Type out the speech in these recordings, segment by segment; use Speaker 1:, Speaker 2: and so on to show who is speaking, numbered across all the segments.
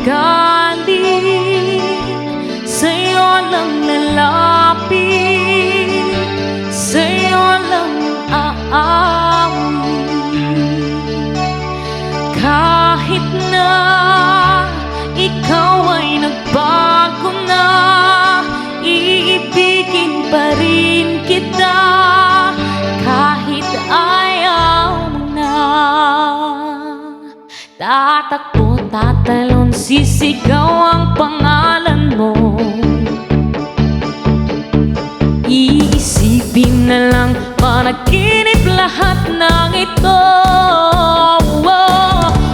Speaker 1: galing, sa'yo lang lalapit, sa'yo lang aamin. Kahit na ikaw ay nagbago na, iibigin pa rin kita kahit ayaw mo na. Tatakbo, tatalon, sisigaw ang pangalan mo. Iisipin na lang, panaginip lahat ng ito.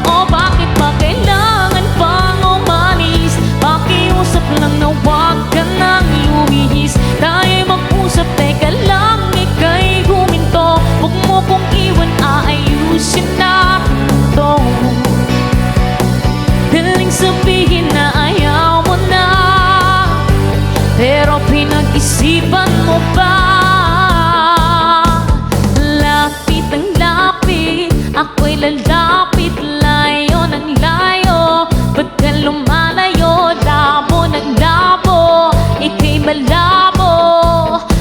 Speaker 1: O bakit ba kailangan pang umalis? Pakiusap lang na huwag ka nang lumihis. Tayo'y mag-usap, teka lang, ika'y huminto. Huwag mo kong iwan, aayusin natin ito. Daling sabihin na ayaw mo na, pero pinag-isipan mo ba? Lapit ang lapit, ako'y lalapit, layo ng layo. Ba't ka lumalayo? Labo ng labo, ika'y malabo,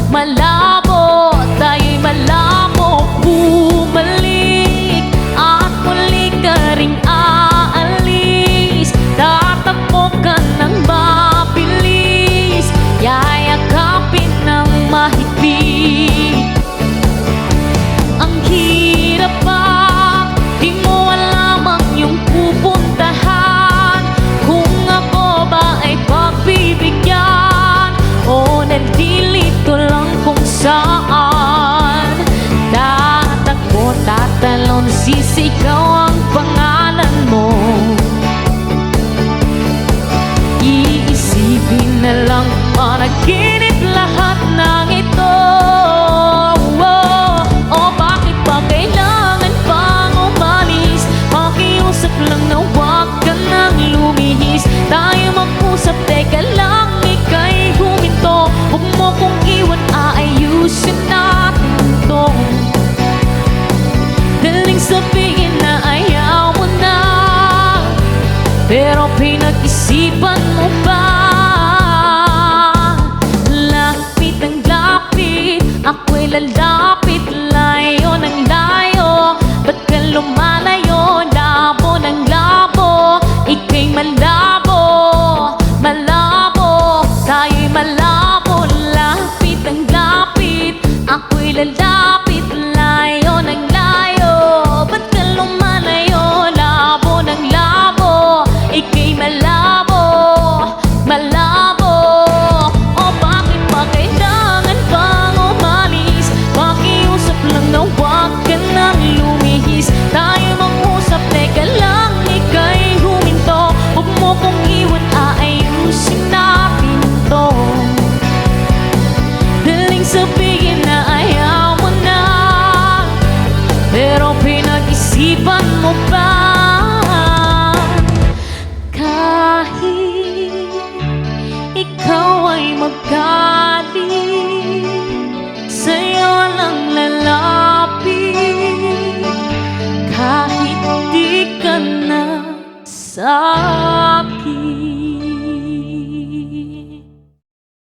Speaker 1: malabo, tayo'y malabo. Bumalik at muli ka ring aalis. Tatakbo ka ng mabilis, yayakapin ng mahigpit. Ang hirap pa, di mo alam ang iyong pupuntahan. Kung ako ba ay pagbibigyan o nandilito lang kung saan. Tatakbo, tatalon, sisigaw ang pangalan mo. Iisipin na lang, panaginip lahat ng ito. O bakit ba kailangan pang umalis? Pakiusap lang na huwag ka nang lumihis. Tayo mag-usap, teka lang, ika'y huminto. Huwag mo kong iwan, aayusin natin ito. Daling sabihin na ayaw mo na, pero pinag-isipan mo ba? Lapit ang lapit, ako'y lalapit, layo ng layo. Ba't ka lumalayo? Labo ng labo, ika'y malabo, malabo, tayo'y malabo. Lapit ang lapit, ako'y lalapit, layo ng layo. Ba't ka lumalayo? Labo ng labo, ika'y malabo, malabo. O bakit ba kailangan pang umalis? Pakiusap lang na huwag ka nang lumihis. Tayo mag-usap, teka lang, ika'y huminto. Huwag mo kong iwan, aayusin natin ito. Daling sabihin